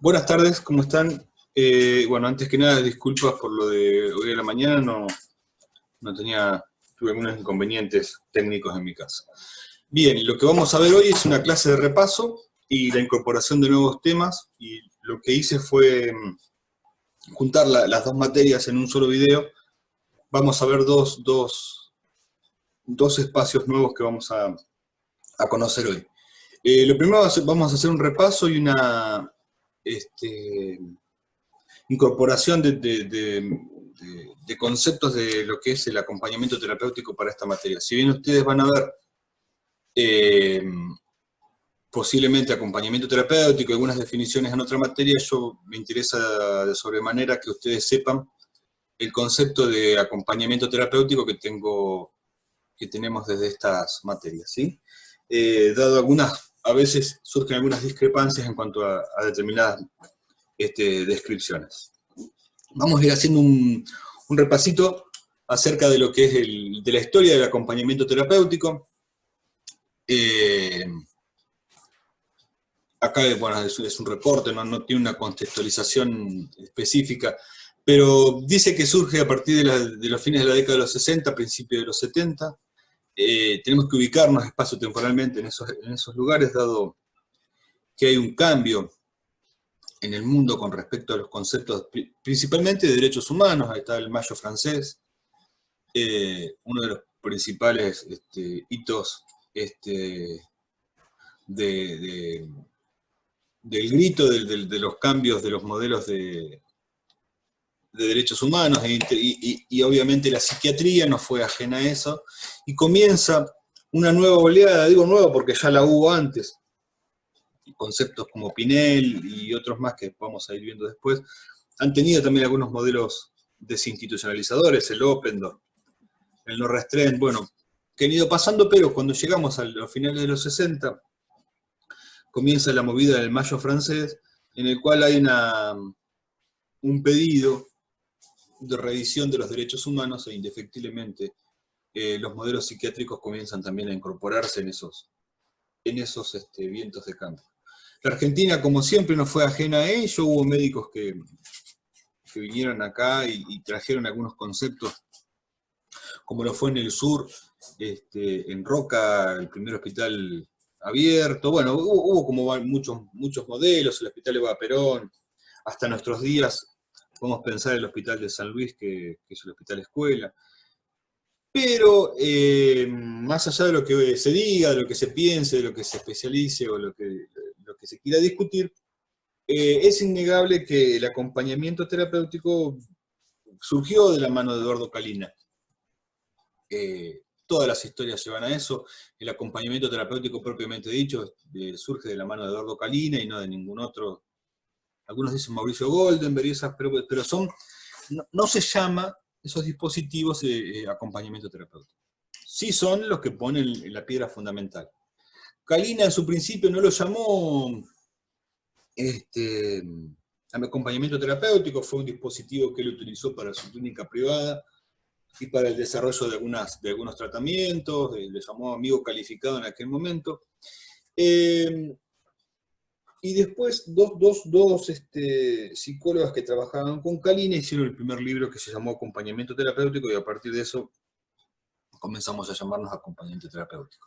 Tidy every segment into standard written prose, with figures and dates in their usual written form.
Buenas tardes, ¿cómo están? Bueno, antes que nada, disculpas por lo de hoy a la mañana, tuve algunos inconvenientes técnicos en mi casa. Bien, lo que vamos a ver hoy es una clase de repaso y la incorporación de nuevos temas, y lo que hice fue juntar las dos materias en un solo video. Vamos a ver dos espacios nuevos que vamos a conocer hoy. Lo primero vamos a hacer un repaso y una incorporación de conceptos de lo que es el acompañamiento terapéutico para esta materia. Si bien ustedes van a ver posiblemente acompañamiento terapéutico y algunas definiciones en otra materia, me interesa de sobremanera que ustedes sepan el concepto de acompañamiento terapéutico que tenemos desde estas materias, ¿sí? Dado a veces surgen algunas discrepancias en cuanto a determinadas descripciones. Vamos a ir haciendo un repasito acerca de lo que es de la historia del acompañamiento terapéutico. Acá, bueno, es un reporte, no tiene una contextualización específica, pero dice que surge a partir de los fines de la década de los 60, principios de los 70. Tenemos que ubicarnos espacio-temporalmente en esos lugares, dado que hay un cambio en el mundo con respecto a los conceptos, principalmente de derechos humanos. Ahí está el Mayo francés, uno de los principales hitos del grito de los cambios de los modelos de derechos humanos, y obviamente la psiquiatría no fue ajena a eso, y comienza una nueva oleada. Digo nueva porque ya la hubo antes, conceptos como Pinel y otros más que vamos a ir viendo después, han tenido también algunos modelos desinstitucionalizadores, el Oppendorf, el no restraint, bueno, que han ido pasando, pero cuando llegamos a los finales de los 60, comienza la movida del Mayo francés, en el cual hay un pedido de revisión de los derechos humanos, e indefectiblemente los modelos psiquiátricos comienzan también a incorporarse en esos vientos de cambio. La Argentina, como siempre, no fue ajena a ello. Hubo médicos que vinieron acá y trajeron algunos conceptos, como lo fue en el sur, en Roca, el primer hospital abierto. Bueno, hubo como muchos modelos, el hospital Eva Perón, hasta nuestros días podemos pensar en el hospital de San Luis, que es el hospital escuela. Pero más allá de lo que se diga, de lo que se piense, de lo que se especialice o lo que se quiera discutir, es innegable que el acompañamiento terapéutico surgió de la mano de Eduardo Calina. Todas las historias llevan a eso. El acompañamiento terapéutico propiamente dicho surge de la mano de Eduardo Calina y no de ningún otro. Algunos dicen Mauricio Goldenberg y esas, pero no se llama esos dispositivos acompañamiento terapéutico. Sí son los que ponen la piedra fundamental. Calina en su principio no lo llamó acompañamiento terapéutico, fue un dispositivo que él utilizó para su clínica privada y para el desarrollo de algunos tratamientos, le llamó amigo calificado en aquel momento. Y después dos psicólogas que trabajaban con Calina hicieron el primer libro, que se llamó Acompañamiento Terapéutico, y a partir de eso comenzamos a llamarnos acompañamiento terapéutico.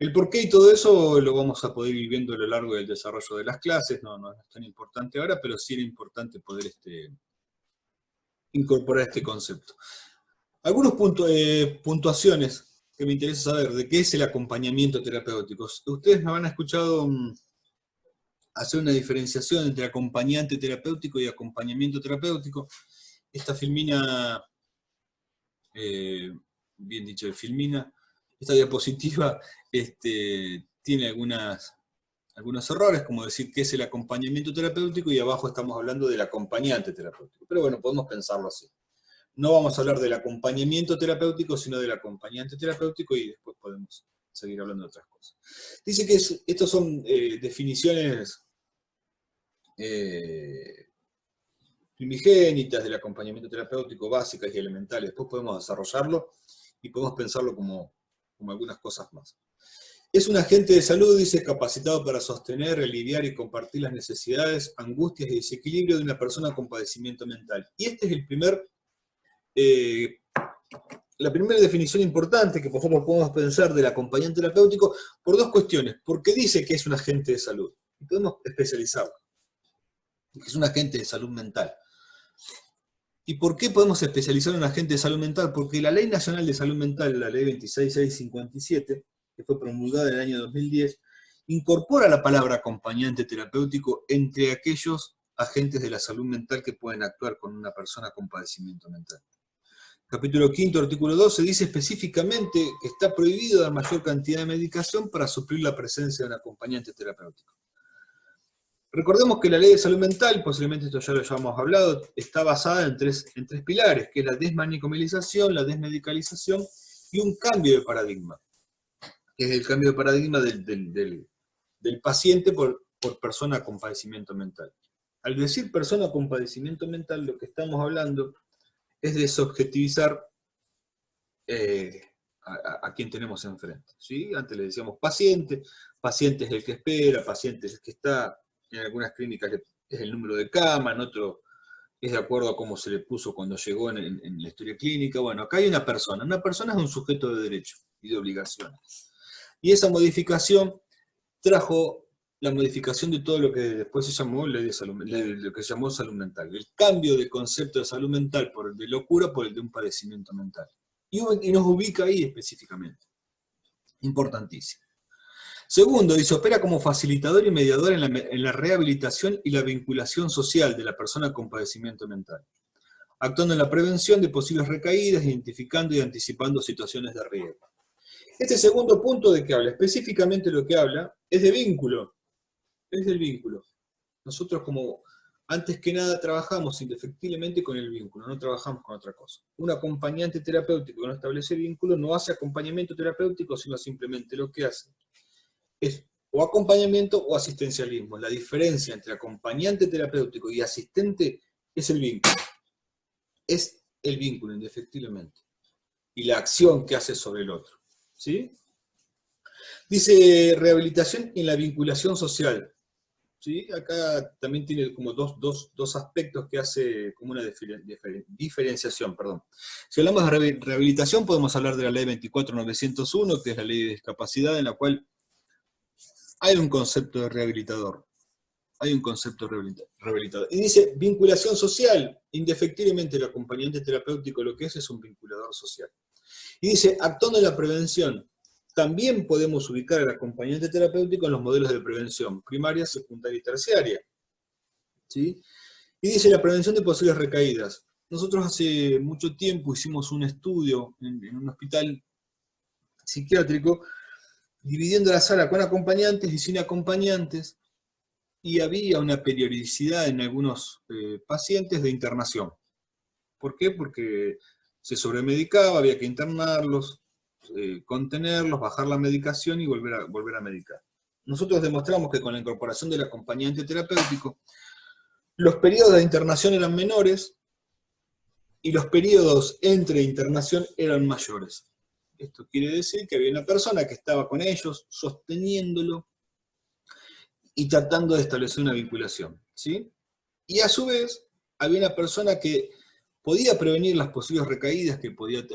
El porqué y todo eso lo vamos a poder ir viendo a lo largo del desarrollo de las clases, no es tan importante ahora, pero sí era importante poder incorporar este concepto. Algunas puntuaciones que me interesa saber de qué es el acompañamiento terapéutico. Ustedes me han escuchado hacer una diferenciación entre acompañante terapéutico y acompañamiento terapéutico. Esta filmina, bien dicho de filmina, esta diapositiva tiene algunos errores, como decir qué es el acompañamiento terapéutico, y abajo estamos hablando del acompañante terapéutico. Pero bueno, podemos pensarlo así. No vamos a hablar del acompañamiento terapéutico, sino del acompañante terapéutico, y después podemos seguir hablando de otras cosas. Dice que estos son definiciones primigénitas del acompañamiento terapéutico, básicas y elementales. Después podemos desarrollarlo y podemos pensarlo como algunas cosas más. Es un agente de salud, dice, capacitado para sostener, aliviar y compartir las necesidades, angustias y desequilibrio de una persona con padecimiento mental. Y este es la primera definición importante que nosotros podemos pensar del acompañante terapéutico por dos cuestiones. Porque dice que es un agente de salud, y podemos especializarlo, que es un agente de salud mental. ¿Y por qué podemos especializar a un agente de salud mental? Porque la Ley Nacional de Salud Mental, la Ley 26657, que fue promulgada en el año 2010, incorpora la palabra acompañante terapéutico entre aquellos agentes de la salud mental que pueden actuar con una persona con padecimiento mental. Capítulo 5, artículo 12, dice específicamente que está prohibido dar mayor cantidad de medicación para suplir la presencia de un acompañante terapéutico. Recordemos que la ley de salud mental, posiblemente esto ya lo hayamos hablado, está basada en tres pilares, que es la desmanicomilización, la desmedicalización y un cambio de paradigma, que es el cambio de paradigma del paciente por persona con padecimiento mental. Al decir persona con padecimiento mental, lo que estamos hablando es desobjetivizar a quien tenemos enfrente, ¿sí? Antes le decíamos paciente, paciente es el que espera, paciente es el que está, en algunas clínicas es el número de cama, en otro es de acuerdo a cómo se le puso cuando llegó en la historia clínica. Bueno, acá hay una persona es un sujeto de derecho y de obligaciones. Y esa modificación trajo la modificación de todo lo que después se llamó ley de salud, lo que se llamó salud mental. El cambio del concepto de salud mental por el de locura por el de un padecimiento mental. Y nos ubica ahí específicamente. Importantísimo. Segundo, dice, opera como facilitador y mediador en la rehabilitación y la vinculación social de la persona con padecimiento mental, actuando en la prevención de posibles recaídas, identificando y anticipando situaciones de riesgo. Este segundo punto de que habla, específicamente lo que habla, es de vínculo, es del vínculo. Nosotros como, antes que nada, trabajamos indefectiblemente con el vínculo, no trabajamos con otra cosa. Un acompañante terapéutico que no establece vínculo no hace acompañamiento terapéutico, sino simplemente lo que hace es o acompañamiento o asistencialismo. La diferencia entre acompañante terapéutico y asistente es el vínculo. Es el vínculo, indefectiblemente. Y la acción que hace sobre el otro. ¿Sí? Dice rehabilitación en la vinculación social. ¿Sí? Acá también tiene como dos aspectos que hace como una diferenciación. Perdón. Si hablamos de rehabilitación, podemos hablar de la ley 24901, que es la ley de discapacidad, en la cual hay un concepto de rehabilitador. Hay un concepto rehabilitador. Y dice, vinculación social. Indefectiblemente el acompañante terapéutico lo que es un vinculador social. Y dice, actuando en la prevención. También podemos ubicar al acompañante terapéutico en los modelos de prevención, primaria, secundaria y terciaria. ¿Sí? Y dice, la prevención de posibles recaídas. Nosotros hace mucho tiempo hicimos un estudio en un hospital psiquiátrico, dividiendo la sala con acompañantes y sin acompañantes, y había una periodicidad en algunos pacientes de internación. ¿Por qué? Porque se sobremedicaba, había que internarlos, contenerlos, bajar la medicación y volver a medicar. Nosotros demostramos que con la incorporación del acompañante terapéutico, los periodos de internación eran menores y los periodos entre internación eran mayores. Esto quiere decir que había una persona que estaba con ellos, sosteniéndolo, y tratando de establecer una vinculación, ¿sí? Y a su vez, había una persona que podía prevenir las posibles recaídas que podía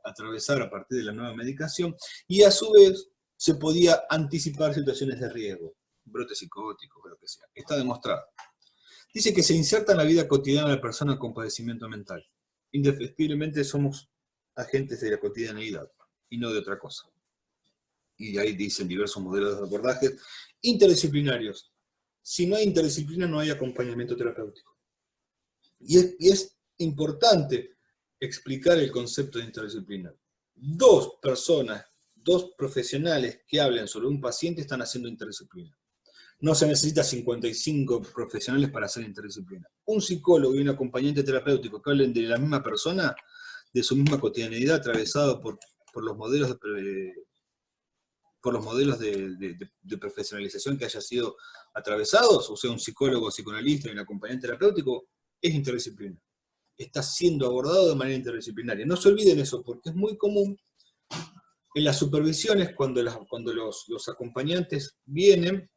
atravesar a partir de la nueva medicación, y a su vez se podía anticipar situaciones de riesgo, brotes psicóticos, o lo que sea. Está demostrado. Dice que se inserta en la vida cotidiana de la persona con padecimiento mental. Indefectiblemente somos agentes de la cotidianeidad, y no de otra cosa. Y ahí dicen diversos modelos de abordaje interdisciplinarios. Si no hay interdisciplina, no hay acompañamiento terapéutico. Y es importante explicar el concepto de interdisciplina. Dos personas, dos profesionales que hablen sobre un paciente están haciendo interdisciplina. No se necesita 55 profesionales para hacer interdisciplina. Un psicólogo y un acompañante terapéutico que hablen de la misma persona, de su misma cotidianidad, atravesado por los modelos de profesionalización que haya sido atravesados, o sea, un psicólogo, psicoanalista y un acompañante terapéutico, es interdisciplina. Está siendo abordado de manera interdisciplinaria. No se olviden eso, porque es muy común en las supervisiones, cuando los acompañantes vienen,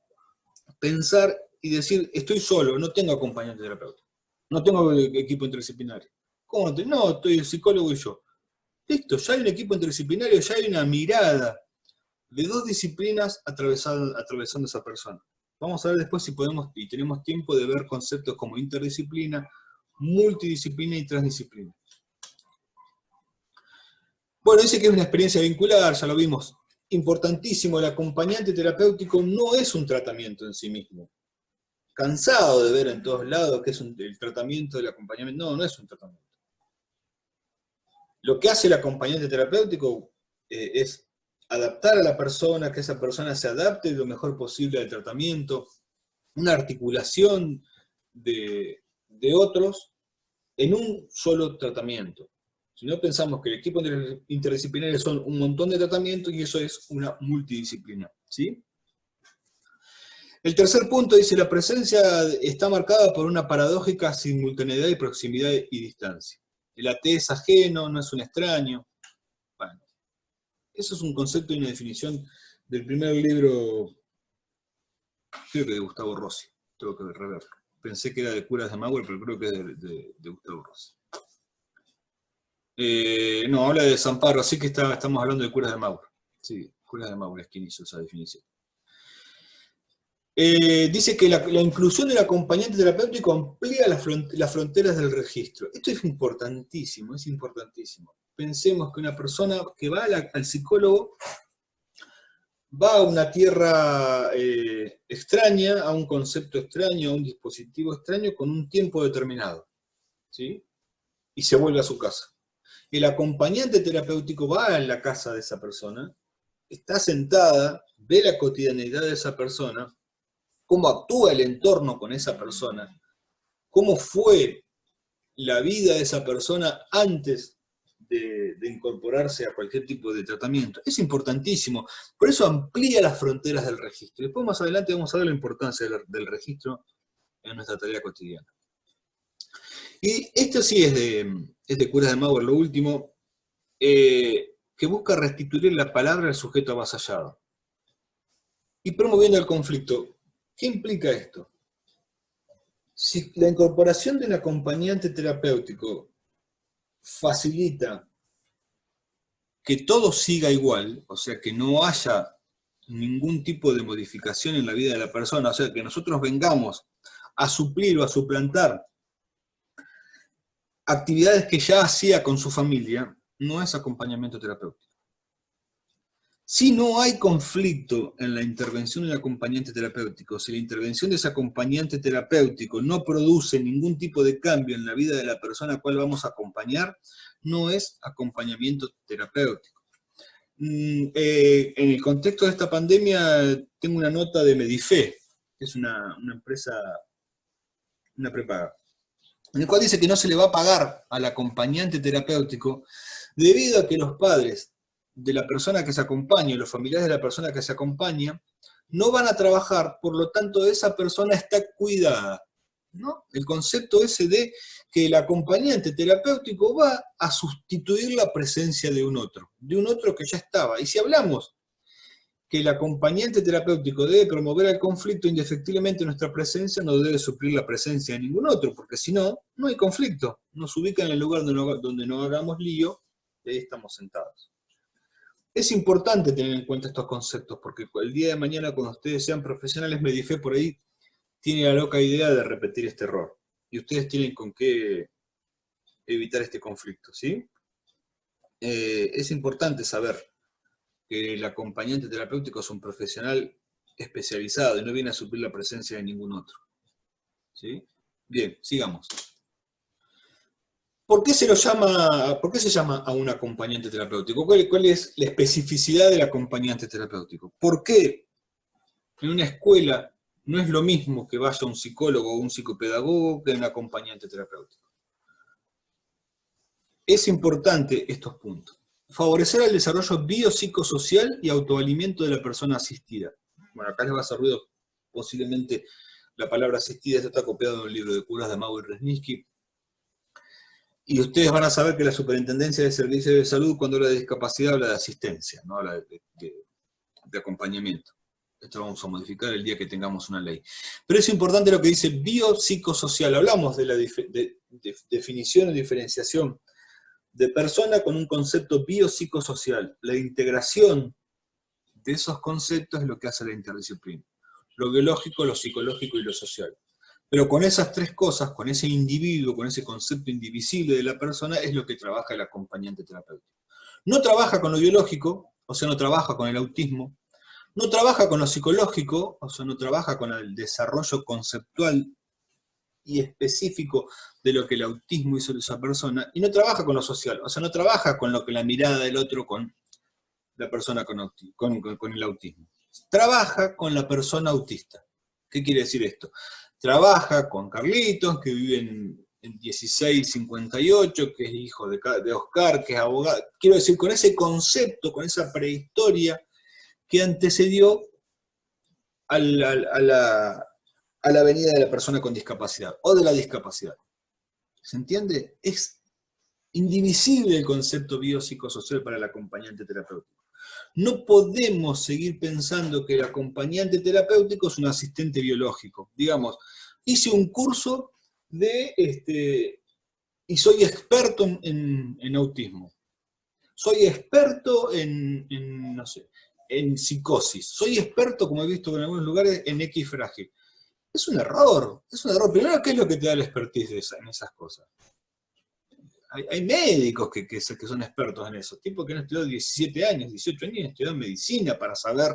pensar y decir, estoy solo, no tengo acompañante terapeuta, no tengo equipo interdisciplinario. ¿Cómo no? No, estoy el psicólogo y yo. Listo, ya hay un equipo interdisciplinario, ya hay una mirada de dos disciplinas atravesando esa persona. Vamos a ver después si podemos y tenemos tiempo de ver conceptos como interdisciplina, multidisciplina y transdisciplina. Bueno, dice que es una experiencia vincular, ya lo vimos. Importantísimo, el acompañante terapéutico no es un tratamiento en sí mismo. Cansado de ver en todos lados que es el tratamiento del acompañamiento. No, no es un tratamiento. Lo que hace el acompañante terapéutico es adaptar a la persona, que esa persona se adapte lo mejor posible al tratamiento, una articulación de otros en un solo tratamiento. Si no pensamos que el equipo interdisciplinario son un montón de tratamientos y eso es una multidisciplina, ¿sí? El tercer punto dice, la presencia está marcada por una paradójica simultaneidad y proximidad y distancia. El AT es ajeno, no es un extraño. Bueno, eso es un concepto y una definición del primer libro, creo que de Gustavo Rossi, tengo que reverlo. Pensé que era de Curas de Mauer, pero creo que es de Gustavo Rossi. No, habla de Desamparo, así que estamos hablando de Curas de Mauer. Sí, Curas de Mauer es quien hizo esa definición. Dice que la inclusión del acompañante terapéutico amplía las fronteras del registro. Esto es importantísimo, es importantísimo. Pensemos que una persona que va al psicólogo va a una tierra extraña, a un concepto extraño, a un dispositivo extraño, con un tiempo determinado, ¿sí? Y se vuelve a su casa. El acompañante terapéutico va a la casa de esa persona, está sentada, ve la cotidianeidad de esa persona, cómo actúa el entorno con esa persona, cómo fue la vida de esa persona antes de incorporarse a cualquier tipo de tratamiento. Es importantísimo, por eso amplía las fronteras del registro. Después más adelante vamos a ver la importancia del registro en nuestra tarea cotidiana. Y esto sí es de Curas de Mauer, lo último, que busca restituir la palabra al sujeto avasallado. Y promoviendo el conflicto. ¿Qué implica esto? Si la incorporación de un acompañante terapéutico facilita que todo siga igual, o sea, que no haya ningún tipo de modificación en la vida de la persona, o sea, que nosotros vengamos a suplir o a suplantar actividades que ya hacía con su familia, no es acompañamiento terapéutico. Si no hay conflicto en la intervención del acompañante terapéutico, si la intervención de ese acompañante terapéutico no produce ningún tipo de cambio en la vida de la persona a la cual vamos a acompañar, no es acompañamiento terapéutico. En el contexto de esta pandemia, tengo una nota de Medife, que es una empresa, una prepaga, en el cual dice que no se le va a pagar al acompañante terapéutico debido a que los padres de la persona que se acompaña, los familiares de la persona que se acompaña, no van a trabajar, por lo tanto esa persona está cuidada, ¿no? El concepto ese de que el acompañante terapéutico va a sustituir la presencia de un otro que ya estaba. Y si hablamos que el acompañante terapéutico debe promover el conflicto, indefectiblemente nuestra presencia no debe suplir la presencia de ningún otro, porque si no, no hay conflicto. Nos ubica en el lugar donde no hagamos lío, y ahí estamos sentados. Es importante tener en cuenta estos conceptos, porque el día de mañana, cuando ustedes sean profesionales, Medife por ahí tiene la loca idea de repetir este error. Y ustedes tienen con qué evitar este conflicto, ¿sí? Es importante saber que el acompañante terapéutico es un profesional especializado y no viene a suplir la presencia de ningún otro. ¿Sí? Bien, sigamos. ¿Por qué se llama a un acompañante terapéutico? ¿Cuál es la especificidad del acompañante terapéutico? ¿Por qué en una escuela no es lo mismo que vaya un psicólogo o un psicopedagogo que un acompañante terapéutico? Es importante estos puntos. Favorecer el desarrollo biopsicosocial y autoalimento de la persona asistida. Bueno, acá les va a hacer ruido posiblemente la palabra asistida, esto está copiado en un libro de Curas de Mauer y Resniski. Y ustedes van a saber que la Superintendencia de Servicios de Salud, cuando habla de discapacidad, habla de asistencia, no habla de acompañamiento. Esto lo vamos a modificar el día que tengamos una ley. Pero es importante lo que dice biopsicosocial. Hablamos de la definición y diferenciación de persona con un concepto biopsicosocial. La integración de esos conceptos es lo que hace la interdisciplina. Lo biológico, lo psicológico y lo social. Pero con esas tres cosas, con ese individuo, con ese concepto indivisible de la persona, es lo que trabaja el acompañante terapéutico. No trabaja con lo biológico, o sea, no trabaja con el autismo, no trabaja con lo psicológico, o sea, no trabaja con el desarrollo conceptual y específico de lo que el autismo hizo de esa persona, y no trabaja con lo social, o sea, no trabaja con lo que la mirada del otro con la persona con el autismo. Trabaja con la persona autista. ¿Qué quiere decir esto? Trabaja con Carlitos, que vive en 1658, que es hijo de Oscar, que es abogado. Quiero decir, con ese concepto, con esa prehistoria que antecedió a la venida de la persona con discapacidad, o de la discapacidad. ¿Se entiende? Es indivisible el concepto biopsicosocial para el acompañante terapéutico. No podemos seguir pensando que el acompañante terapéutico es un asistente biológico. Digamos, hice un curso y soy experto en autismo. Soy experto no sé, en psicosis. Soy experto, como he visto en algunos lugares, en X frágil. Es un error, es un error. Primero, ¿qué es lo que te da la expertise en esas cosas? Hay médicos que son expertos en eso, tipos que han estudiado 17 años, 18 años, han estudiado medicina para saber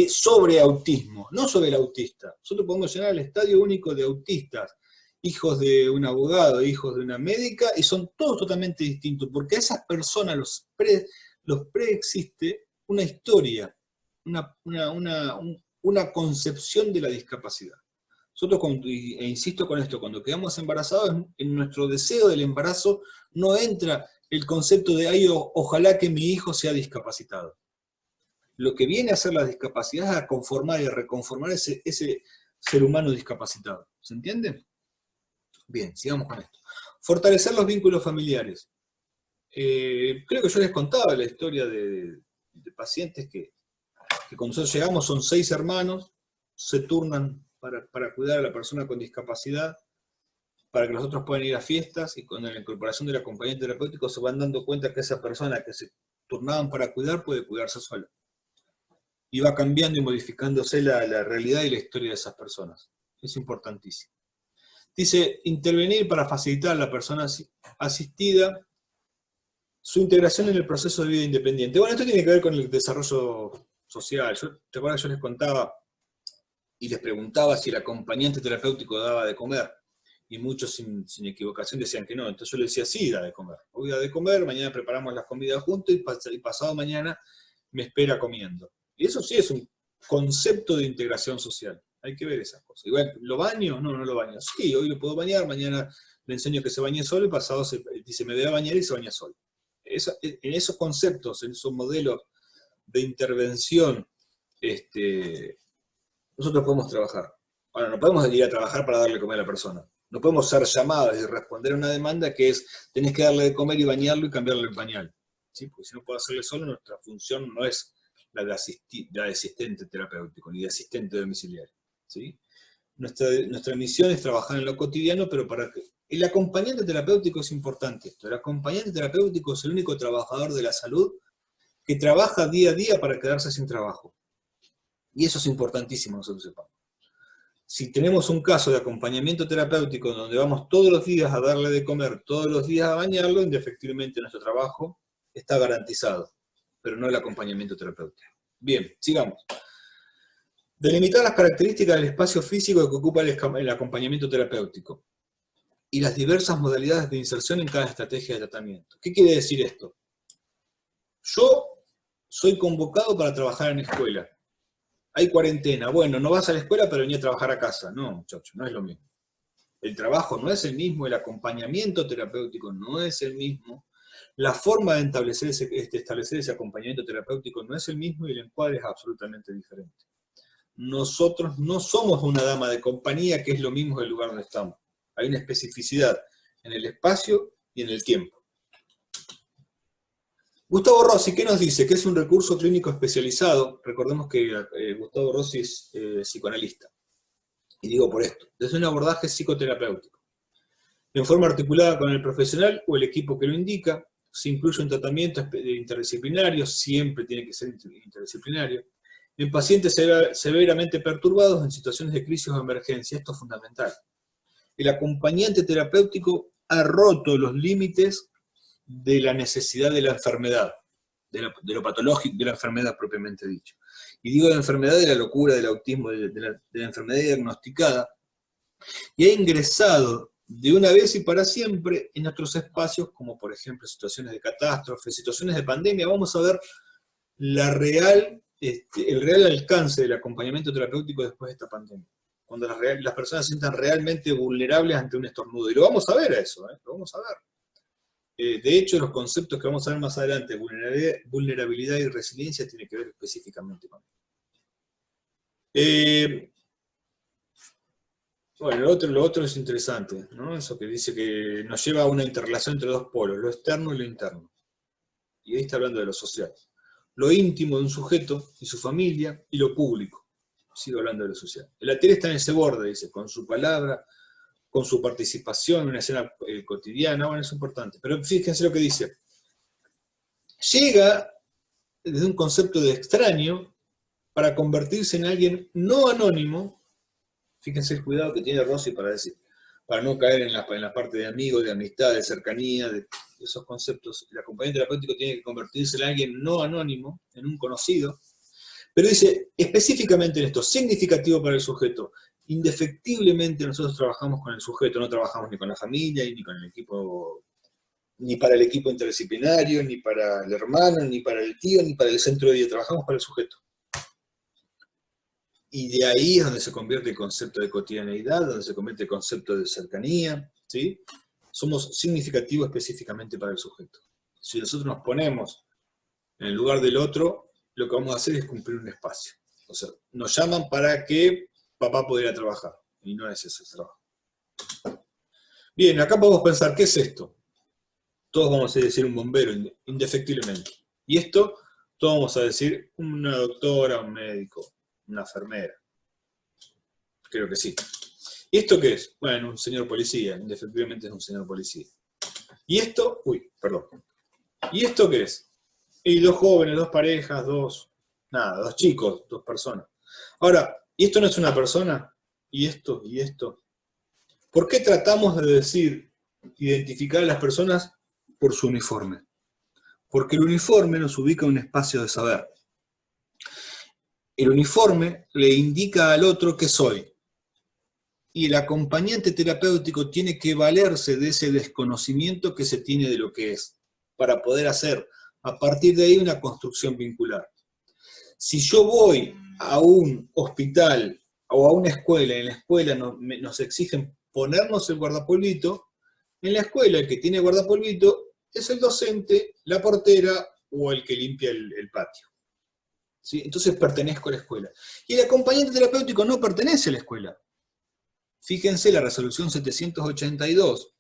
sobre autismo, no sobre el autista. Nosotros podemos llenar el estadio único de autistas, hijos de un abogado, hijos de una médica, y son todos totalmente distintos, porque a esas personas los preexiste una historia, una concepción de la discapacidad. Nosotros, e insisto con esto, cuando quedamos embarazados, en nuestro deseo del embarazo no entra el concepto de, ay, ojalá que mi hijo sea discapacitado. Lo que viene a hacer la discapacidad es a conformar y a reconformar ese ser humano discapacitado. ¿Se entiende? Bien, sigamos con esto. Fortalecer los vínculos familiares. Creo que yo les contaba la historia de pacientes que cuando nosotros llegamos son 6 hermanos, se turnan para cuidar a la persona con discapacidad, para que los otros puedan ir a fiestas, y con la incorporación del acompañante terapéutico se van dando cuenta que esa persona que se turnaban para cuidar puede cuidarse sola. Y va cambiando y modificándose la realidad y la historia de esas personas. Es importantísimo. Dice, intervenir para facilitar a la persona asistida su integración en el proceso de vida independiente. Bueno, esto tiene que ver con el desarrollo social. ¿Te acuerdas que yo les contaba y les preguntaba si el acompañante terapéutico daba de comer? Y muchos sin equivocación decían que no. Entonces yo les decía, sí, da de comer. Hoy da de comer, mañana preparamos las comidas juntos y pasado mañana me espera comiendo. Y eso sí es un concepto de integración social. Hay que ver esas cosas. Igual, ¿lo baño? No, no lo baño. Sí, hoy lo puedo bañar, mañana le enseño que se bañe solo, y pasado dice, me voy a bañar y se baña solo. En esos conceptos, en esos modelos de intervención, nosotros podemos trabajar. Ahora, no podemos ir a trabajar para darle de comer a la persona. No podemos ser llamados y responder a una demanda que es, tenés que darle de comer y bañarlo y cambiarle el pañal. ¿Sí? Porque si no puedo hacerle solo, nuestra función no es la de asistente terapéutico, ni de asistente domiciliario. ¿Sí? Nuestra misión es trabajar en lo cotidiano, pero para que... El acompañante terapéutico es importante esto. El acompañante terapéutico es el único trabajador de la salud que trabaja día a día para quedarse sin trabajo. Y eso es importantísimo nosotros sepamos. Si tenemos un caso de acompañamiento terapéutico donde vamos todos los días a darle de comer, todos los días a bañarlo, indefectiblemente nuestro trabajo está garantizado, pero no el acompañamiento terapéutico. Bien, sigamos. Delimitar las características del espacio físico que ocupa el acompañamiento terapéutico y las diversas modalidades de inserción en cada estrategia de tratamiento. ¿Qué quiere decir esto? Yo soy convocado para trabajar en escuela. Hay cuarentena. Bueno, no vas a la escuela, pero venía a trabajar a casa. No, muchachos, no es lo mismo. El trabajo no es el mismo, el acompañamiento terapéutico no es el mismo, la forma de establecer ese acompañamiento terapéutico no es el mismo, y el encuadre es absolutamente diferente. Nosotros no somos una dama de compañía, que es lo mismo del lugar donde estamos. Hay una especificidad en el espacio y en el tiempo. Gustavo Rossi, ¿qué nos dice? Que es un recurso clínico especializado. Recordemos que Gustavo Rossi es psicoanalista. Y digo por esto, desde un abordaje psicoterapéutico. En forma articulada con el profesional o el equipo que lo indica, se incluye un tratamiento interdisciplinario, siempre tiene que ser interdisciplinario, en pacientes severamente perturbados en situaciones de crisis o emergencia. Esto es fundamental. El acompañante terapéutico ha roto los límites de la necesidad de la enfermedad, de lo patológico, de la enfermedad propiamente dicho. Y digo de la enfermedad de la locura, del autismo, de la enfermedad diagnosticada, y ha ingresado de una vez y para siempre en otros espacios, como por ejemplo situaciones de catástrofe, situaciones de pandemia. Vamos a ver el real alcance del acompañamiento terapéutico después de esta pandemia, cuando las personas se sientan realmente vulnerables ante un estornudo. Y lo vamos a ver a eso, lo vamos a ver. De hecho, los conceptos que vamos a ver más adelante, vulnerabilidad y resiliencia, tienen que ver específicamente con esto. Bueno, lo otro es interesante, ¿no? Eso que dice que nos lleva a una interrelación entre dos polos, lo externo y lo interno. Y ahí está hablando de lo social. Lo íntimo de un sujeto y su familia, y lo público. Sigo hablando de lo social. El atelier está en ese borde, dice, con su palabra, con su participación en una escena cotidiana. Bueno, es importante. Pero fíjense lo que dice. Llega desde un concepto de extraño para convertirse en alguien no anónimo. Fíjense el cuidado que tiene Rossi para no caer en la parte de amigo, de amistad, de cercanía, de esos conceptos. El acompañante terapéutico tiene que convertirse en alguien no anónimo, en un conocido. Pero dice, específicamente en esto, significativo para el sujeto. Indefectiblemente nosotros trabajamos con el sujeto, no trabajamos ni con la familia, ni con el equipo, ni para el equipo interdisciplinario, ni para el hermano, ni para el tío, ni para el centro de día, trabajamos para el sujeto. Y de ahí es donde se convierte el concepto de cotidianeidad, donde se convierte el concepto de cercanía, ¿sí? Somos significativos específicamente para el sujeto. Si nosotros nos ponemos en el lugar del otro, lo que vamos a hacer es cumplir un espacio. O sea, nos llaman para que papá pueda ir a trabajar, y no es ese trabajo. Bien, acá podemos pensar, ¿qué es esto? Todos vamos a decir un bombero, indefectiblemente. Y esto, todos vamos a decir una doctora, un médico, una enfermera. Creo que sí. ¿Y esto qué es? Bueno, un señor policía, indefectiblemente es un señor policía. ¿Y esto? Uy, perdón. ¿Y esto qué es? Y dos jóvenes, dos parejas, dos chicos, dos personas. Ahora, ¿y esto no es una persona? ¿Y esto? ¿Y esto? ¿Por qué tratamos de identificar a las personas por su uniforme? Porque el uniforme nos ubica en un espacio de saber. El uniforme le indica al otro qué soy. Y el acompañante terapéutico tiene que valerse de ese desconocimiento que se tiene de lo que es, para poder hacer a partir de ahí una construcción vincular. Si yo voy a un hospital o a una escuela, en la escuela nos exigen ponernos el guardapolvito, en la escuela el que tiene guardapolvito es el docente, la portera o el que limpia el patio. ¿Sí? Entonces pertenezco a la escuela. Y el acompañante terapéutico no pertenece a la escuela. Fíjense la resolución 782,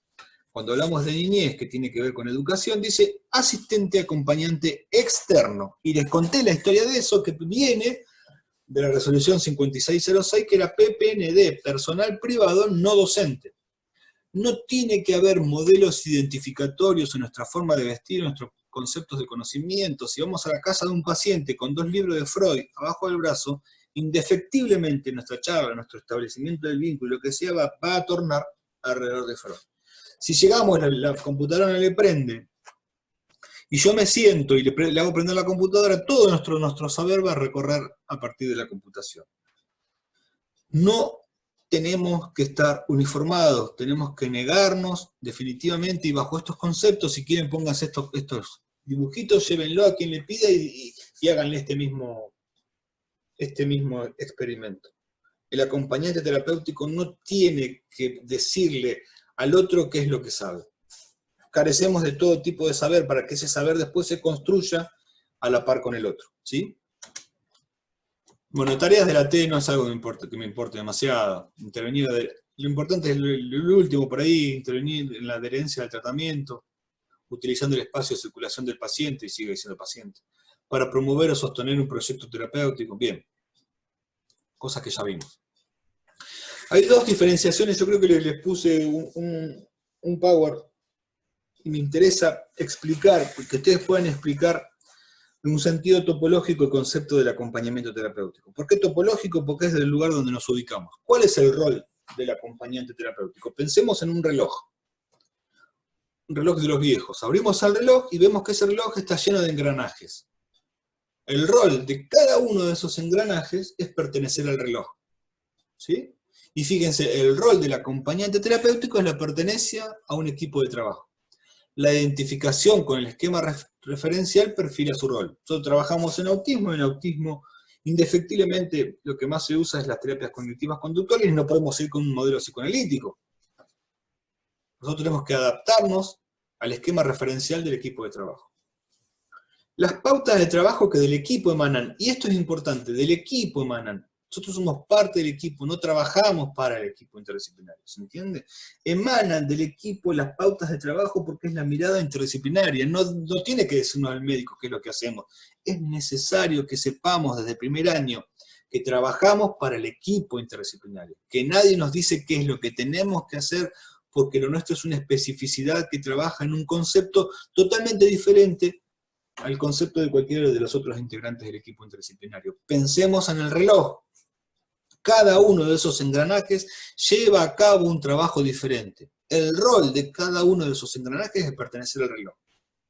cuando hablamos de niñez, que tiene que ver con educación, dice asistente acompañante externo. Y les conté la historia de eso, que viene de la resolución 5606, que era PPND, personal privado no docente. No tiene que haber modelos identificatorios en nuestra forma de vestir, en nuestros conceptos de conocimiento. Si vamos a la casa de un paciente con 2 libros de Freud abajo del brazo, indefectiblemente nuestra charla, nuestro establecimiento del vínculo, lo que sea, va a tornar alrededor de Freud. Si llegamos, la computadora le prende, y yo me siento y le hago prender la computadora, todo nuestro saber va a recorrer a partir de la computación. No tenemos que estar uniformados, tenemos que negarnos definitivamente, y bajo estos conceptos, si quieren pónganse estos dibujitos, llévenlo a quien le pida y háganle este mismo experimento. El acompañante terapéutico no tiene que decirle al otro qué es lo que sabe. Carecemos de todo tipo de saber para que ese saber después se construya a la par con el otro, ¿sí? Bueno, tareas de la T no es algo que me importe demasiado. Lo importante es lo último, por ahí, intervenir en la adherencia al tratamiento, utilizando el espacio de circulación del paciente, y sigue siendo paciente, para promover o sostener un proyecto terapéutico. Bien, cosas que ya vimos. Hay dos diferenciaciones, yo creo que les puse un power, y me interesa explicar, porque ustedes pueden explicar en un sentido topológico el concepto del acompañamiento terapéutico. ¿Por qué topológico? Porque es del lugar donde nos ubicamos. ¿Cuál es el rol del acompañante terapéutico? Pensemos en un reloj de los viejos. Abrimos el reloj y vemos que ese reloj está lleno de engranajes. El rol de cada uno de esos engranajes es pertenecer al reloj. ¿Sí? Y fíjense, el rol del acompañante terapéutico es la pertenencia a un equipo de trabajo. La identificación con el esquema referencial perfila su rol. Nosotros trabajamos en autismo indefectiblemente lo que más se usa es las terapias cognitivas conductuales y no podemos ir con un modelo psicoanalítico. Nosotros tenemos que adaptarnos al esquema referencial del equipo de trabajo. Las pautas de trabajo que del equipo emanan, y esto es importante, del equipo emanan. Nosotros somos parte del equipo, no trabajamos para el equipo interdisciplinario, ¿se entiende? Emanan del equipo las pautas de trabajo porque es la mirada interdisciplinaria, no tiene que decirnos al médico qué es lo que hacemos. Es necesario que sepamos desde el primer año que trabajamos para el equipo interdisciplinario, que nadie nos dice qué es lo que tenemos que hacer, porque lo nuestro es una especificidad que trabaja en un concepto totalmente diferente al concepto de cualquiera de los otros integrantes del equipo interdisciplinario. Pensemos en el reloj. Cada uno de esos engranajes lleva a cabo un trabajo diferente. El rol de cada uno de esos engranajes es pertenecer al reloj.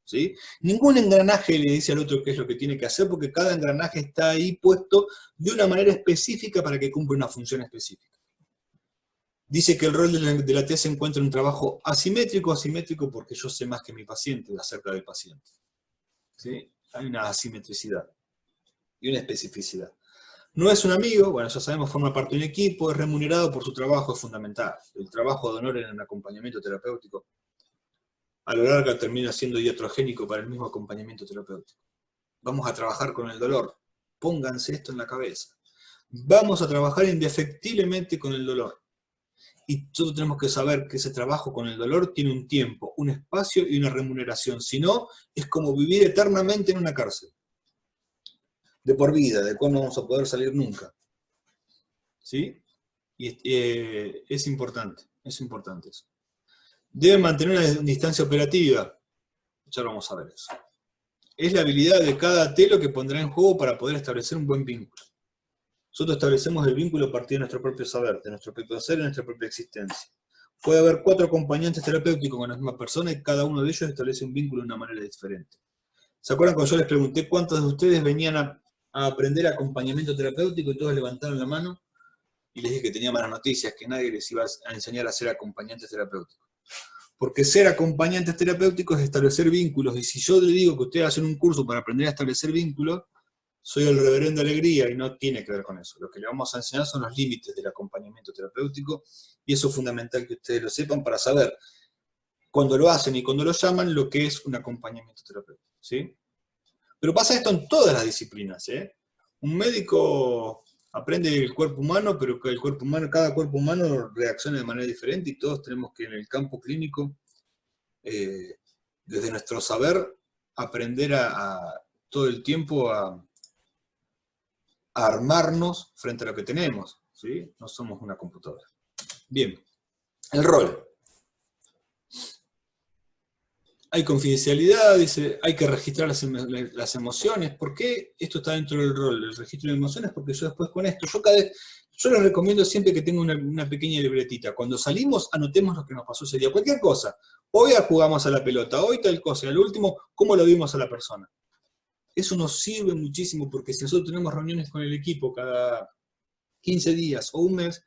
¿Sí? Ningún engranaje le dice al otro qué es lo que tiene que hacer, porque cada engranaje está ahí puesto de una manera específica para que cumpla una función específica. Dice que el rol de la T se encuentra en un trabajo asimétrico porque yo sé más que mi paciente acerca del paciente. ¿Sí? Hay una asimetricidad y una especificidad. No es un amigo, bueno, ya sabemos, forma parte de un equipo, es remunerado por su trabajo, es fundamental. El trabajo de honor en el acompañamiento terapéutico, a lo largo termina siendo iatrogénico para el mismo acompañamiento terapéutico. Vamos a trabajar con el dolor. Pónganse esto en la cabeza. Vamos a trabajar indefectiblemente con el dolor. Y todos tenemos que saber que ese trabajo con el dolor tiene un tiempo, un espacio y una remuneración. Si no, es como vivir eternamente en una cárcel. De por vida, de cual no vamos a poder salir nunca. ¿Sí? Y es importante eso. Deben mantener una distancia operativa. Ya vamos a ver eso. Es la habilidad de cada T lo que pondrá en juego para poder establecer un buen vínculo. Nosotros establecemos el vínculo a partir de nuestro propio saber, de nuestro propio ser y de nuestra propia existencia. Puede haber 4 acompañantes terapéuticos con la misma persona y cada uno de ellos establece un vínculo de una manera diferente. ¿Se acuerdan cuando yo les pregunté cuántos de ustedes venían a aprender acompañamiento terapéutico y todos levantaron la mano? Y les dije que tenía malas noticias, que nadie les iba a enseñar a ser acompañantes terapéuticos. Porque ser acompañantes terapéuticos es establecer vínculos, y si yo le digo que ustedes hacen un curso para aprender a establecer vínculos, soy el reverendo Alegría y no tiene que ver con eso. Lo que le vamos a enseñar son los límites del acompañamiento terapéutico, y eso es fundamental que ustedes lo sepan para saber, cuando lo hacen y cuando lo llaman, lo que es un acompañamiento terapéutico. ¿Sí? Pero pasa esto en todas las disciplinas. Un médico aprende el cuerpo humano, pero que cada cuerpo humano reacciona de manera diferente, y todos tenemos que en el campo clínico, desde nuestro saber, aprender todo el tiempo a armarnos frente a lo que tenemos. ¿Sí? No somos una computadora. Bien, el rol. Hay confidencialidad, dice, hay que registrar las emociones. ¿Por qué esto está dentro del rol, el registro de emociones? Porque yo después con esto, yo les recomiendo siempre que tengan una pequeña libretita. Cuando salimos, anotemos lo que nos pasó ese día. Cualquier cosa. Hoy jugamos a la pelota, hoy tal cosa. Y al último, cómo lo vimos a la persona. Eso nos sirve muchísimo, porque si nosotros tenemos reuniones con el equipo cada 15 días o un mes,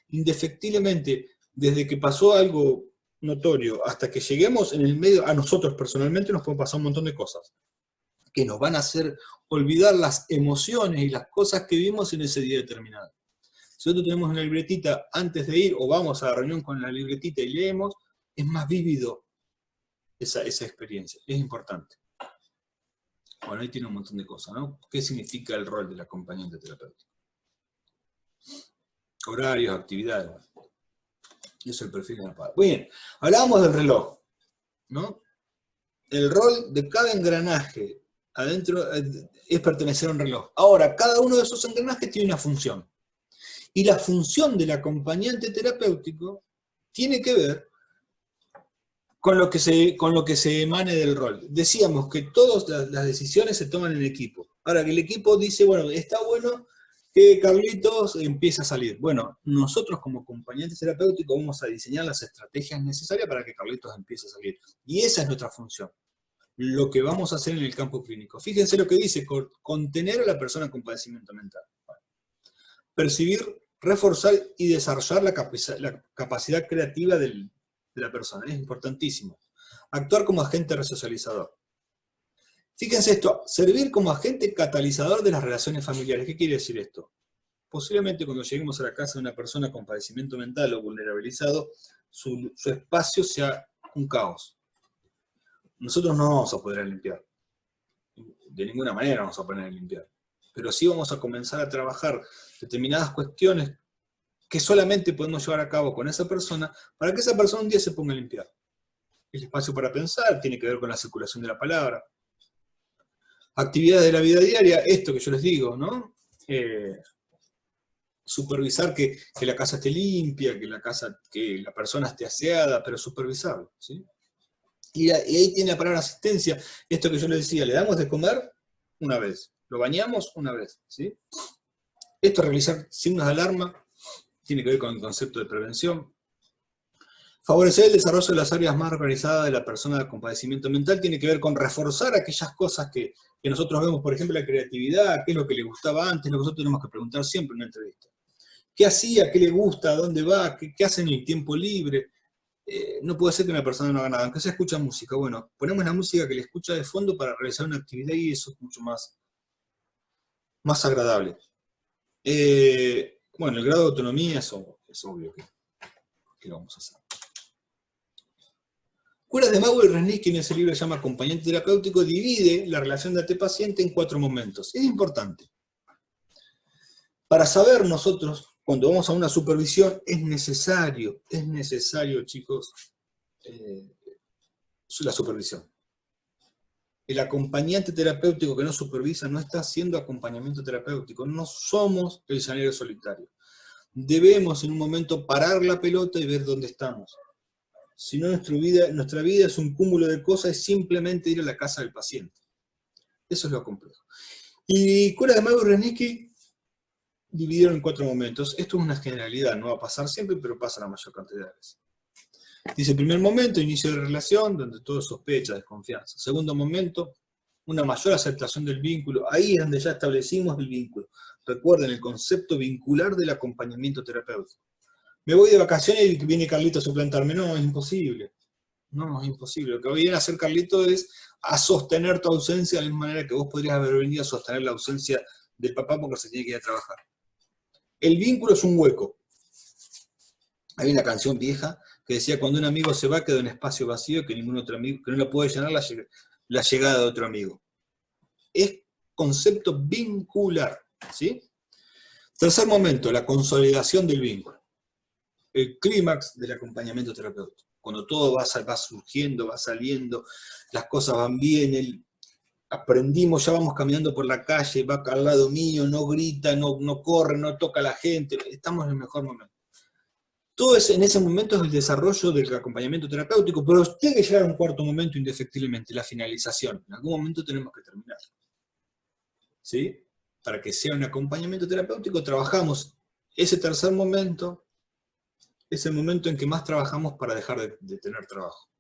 indefectiblemente, desde que pasó algo notorio hasta que lleguemos en el medio, a nosotros personalmente nos pueden pasar un montón de cosas que nos van a hacer olvidar las emociones y las cosas que vimos en ese día determinado. Si nosotros tenemos una libretita antes de ir, o vamos a la reunión con la libretita y leemos, es más vívido esa experiencia, es importante. Bueno, ahí tiene un montón de cosas, ¿no? ¿Qué significa el rol del acompañante terapéutico? Horarios, actividades. Y eso es el perfil en la pala. Muy bien, hablábamos del reloj, ¿no? El rol de cada engranaje adentro es pertenecer a un reloj. Ahora, cada uno de esos engranajes tiene una función. Y la función del acompañante terapéutico tiene que ver con lo que se emane del rol. Decíamos que todas las decisiones se toman en equipo. Ahora, que el equipo dice, bueno, está bueno que Carlitos empiece a salir. Bueno, nosotros como acompañantes terapéuticos vamos a diseñar las estrategias necesarias para que Carlitos empiece a salir. Y esa es nuestra función. Lo que vamos a hacer en el campo clínico. Fíjense lo que dice, contener a la persona con padecimiento mental. Percibir, reforzar y desarrollar la capacidad creativa de la persona. Es importantísimo. Actuar como agente resocializador. Fíjense esto, servir como agente catalizador de las relaciones familiares. ¿Qué quiere decir esto? Posiblemente cuando lleguemos a la casa de una persona con padecimiento mental o vulnerabilizado, su espacio sea un caos. Nosotros no vamos a poder limpiar. De ninguna manera vamos a poner a limpiar. Pero sí vamos a comenzar a trabajar determinadas cuestiones que solamente podemos llevar a cabo con esa persona para que esa persona un día se ponga a limpiar. El espacio para pensar tiene que ver con la circulación de la palabra. Actividades de la vida diaria, esto que yo les digo, ¿no? Supervisar que la casa esté limpia, que la persona esté aseada, pero supervisarlo, ¿sí? Y ahí tiene la palabra asistencia, esto que yo les decía, le damos de comer una vez, lo bañamos una vez, ¿sí? Esto, realizar signos de alarma, tiene que ver con el concepto de prevención. Favorecer el desarrollo de las áreas más organizadas de la persona con padecimiento mental tiene que ver con reforzar aquellas cosas que nosotros vemos, por ejemplo, la creatividad, qué es lo que le gustaba antes, lo que nosotros tenemos que preguntar siempre en una entrevista. ¿Qué hacía? ¿Qué le gusta? ¿A dónde va? ¿Qué hace en el tiempo libre? No puede ser que una persona no haga nada, aunque se escucha música. Bueno, ponemos la música que le escucha de fondo para realizar una actividad y eso es mucho más agradable. Bueno, el grado de autonomía es obvio que lo vamos a hacer. Curas de Mago y Resnick, en ese libro se llama Acompañante Terapéutico, divide la relación de AT-paciente en 4 momentos. Es importante. Para saber nosotros, cuando vamos a una supervisión, es necesario, chicos, la supervisión. El acompañante terapéutico que no supervisa no está haciendo acompañamiento terapéutico. No somos el llanero solitario. Debemos en un momento parar la pelota y ver dónde estamos. Si no, nuestra vida es un cúmulo de cosas, es simplemente ir a la casa del paciente. Eso es lo complejo. Y Curas de Mago y Resnick dividieron en 4 momentos. Esto es una generalidad, no va a pasar siempre, pero pasa la mayor cantidad de veces. Dice, primer momento, inicio de relación, donde todo es sospecha, desconfianza. Segundo momento, una mayor aceptación del vínculo. Ahí es donde ya establecimos el vínculo. Recuerden el concepto vincular del acompañamiento terapéutico. Me voy de vacaciones y viene Carlito a suplantarme. No, es imposible. No, es imposible. Lo que viene a hacer Carlito es a sostener tu ausencia de la misma manera que vos podrías haber venido a sostener la ausencia del papá porque se tiene que ir a trabajar. El vínculo es un hueco. Hay una canción vieja que decía, cuando un amigo se va, queda un espacio vacío que ningún otro amigo, que no lo puede llenar la llegada de otro amigo. Es concepto vincular, ¿sí? Tercer momento, la consolidación del vínculo. El clímax del acompañamiento terapéutico. Cuando todo va surgiendo, va saliendo, las cosas van bien, aprendimos, ya vamos caminando por la calle, va al lado mío, no grita, no corre, no toca a la gente, estamos en el mejor momento. Todo en ese momento es el desarrollo del acompañamiento terapéutico, pero tiene que llegar a un cuarto momento indefectiblemente, la finalización. En algún momento tenemos que terminar. ¿Sí? Para que sea un acompañamiento terapéutico, trabajamos ese tercer momento, es el momento en que más trabajamos para dejar de tener trabajo.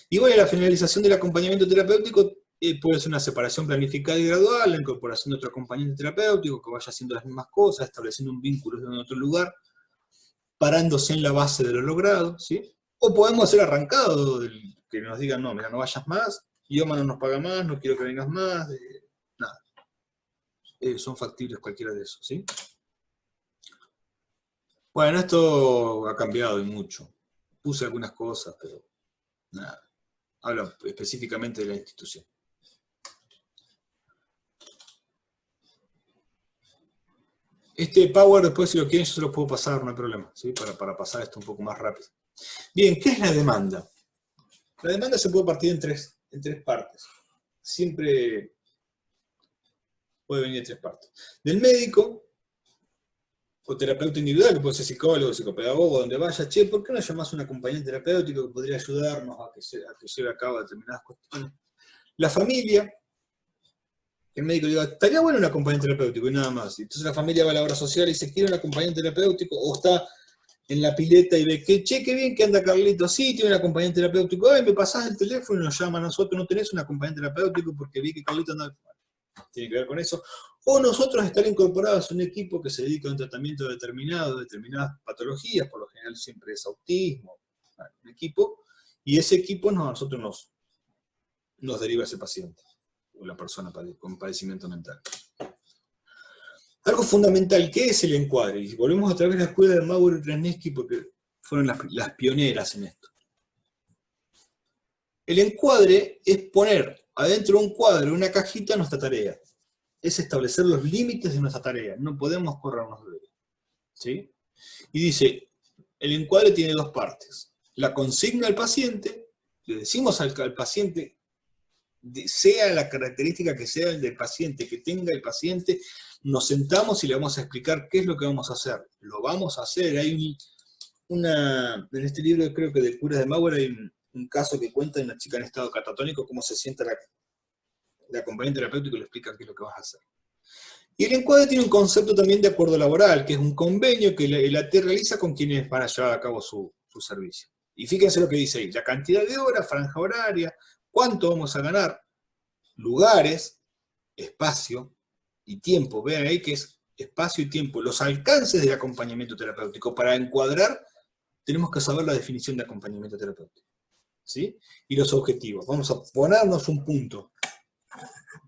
Y bueno, la finalización del acompañamiento terapéutico puede ser una separación planificada y gradual, la incorporación de otro acompañante terapéutico que vaya haciendo las mismas cosas, estableciendo un vínculo en otro lugar, parándose en la base de lo logrado, ¿sí? O podemos hacer arrancado, que nos digan, no, mira, no vayas más, idioma no nos paga más, no quiero que vengas más, nada. Son factibles cualquiera de esos, ¿sí? Bueno, esto ha cambiado y mucho. Puse algunas cosas, pero nada. Hablo específicamente de la institución. Este Power, después si lo quieren, yo se lo puedo pasar, no hay problema, ¿sí? Para pasar esto un poco más rápido. Bien, ¿qué es la demanda? La demanda se puede partir en tres partes. Siempre puede venir en tres partes. Del médico, o terapeuta individual, que puede ser psicólogo, psicopedagogo, donde vaya, che, ¿por qué no llamás a un acompañante terapéutico que podría ayudarnos a que lleve a cabo determinadas cuestiones? La familia, el médico diga, estaría bueno un acompañante terapéutico y nada más. Entonces la familia va a la obra social y dice, quiere un acompañante terapéutico, o está en la pileta y ve que, che, qué bien que anda Carlito, sí, tiene un acompañante terapéutico, ay, me pasás el teléfono y nos llaman a nosotros, no tenés un acompañante terapéutico porque vi que Carlito anda... Tiene que ver con eso. O nosotros estar incorporados a un equipo que se dedica a un tratamiento determinado, de determinadas patologías, por lo general siempre es autismo, un equipo, y ese equipo a nosotros nos deriva a ese paciente, o la persona con padecimiento mental. Algo fundamental, ¿qué es el encuadre? Y volvemos a través de la escuela de Maurer y Krasniqi porque fueron las pioneras en esto. El encuadre es poner adentro de un cuadro, una cajita, nuestra tarea. Es establecer los límites de nuestra tarea. No podemos corrernos de ella. ¿Sí? Y dice, el encuadre tiene dos partes. La consigna al paciente, le decimos al paciente, sea la característica que sea el del paciente, que tenga el paciente, nos sentamos y le vamos a explicar qué es lo que vamos a hacer. Lo vamos a hacer. Hay en este libro, creo que de Curas de Maurer, hay un caso que cuenta de una chica en estado catatónico, cómo se sienta la acompañante terapéutico y le explica qué es lo que vas a hacer. Y el encuadre tiene un concepto también de acuerdo laboral, que es un convenio que el AT realiza con quienes van a llevar a cabo su servicio. Y fíjense lo que dice ahí, la cantidad de horas, franja horaria, cuánto vamos a ganar, lugares, espacio y tiempo. Vean ahí que es espacio y tiempo, los alcances del acompañamiento terapéutico. Para encuadrar, tenemos que saber la definición de acompañamiento terapéutico, ¿sí? Y los objetivos. Vamos a ponernos un punto,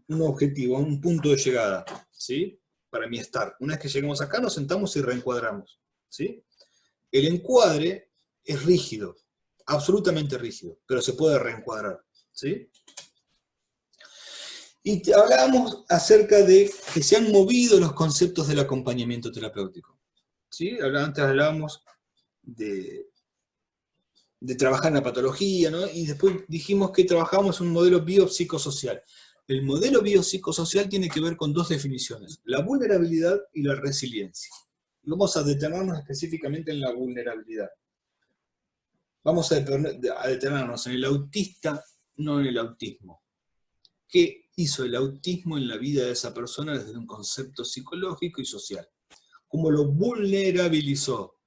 un objetivo, un punto de llegada, ¿sí? Para mi estar. Una vez que lleguemos acá, nos sentamos y reencuadramos, ¿sí? El encuadre es rígido, absolutamente rígido, pero se puede reencuadrar, ¿sí? Y hablábamos acerca de que se han movido los conceptos del acompañamiento terapéutico, ¿sí? Antes hablábamos de trabajar en la patología, ¿no? Y después dijimos que trabajamos un modelo biopsicosocial. El modelo biopsicosocial tiene que ver con dos definiciones, la vulnerabilidad y la resiliencia. Vamos a detenernos específicamente en la vulnerabilidad. Vamos a detenernos en el autista, no en el autismo. ¿Qué hizo el autismo en la vida de esa persona desde un concepto psicológico y social? ¿Cómo lo vulnerabilizó?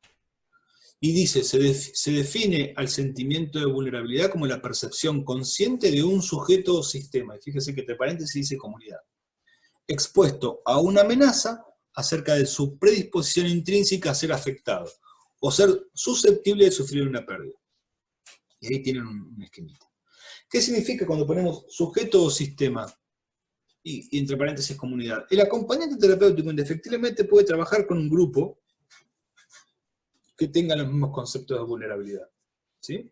Y dice, se define al sentimiento de vulnerabilidad como la percepción consciente de un sujeto o sistema, y fíjese que entre paréntesis dice comunidad, expuesto a una amenaza acerca de su predisposición intrínseca a ser afectado, o ser susceptible de sufrir una pérdida. Y ahí tienen un esquemita. ¿Qué significa cuando ponemos sujeto o sistema? Y entre paréntesis comunidad. El acompañante terapéutico indefectiblemente puede trabajar con un grupo que tengan los mismos conceptos de vulnerabilidad, ¿sí?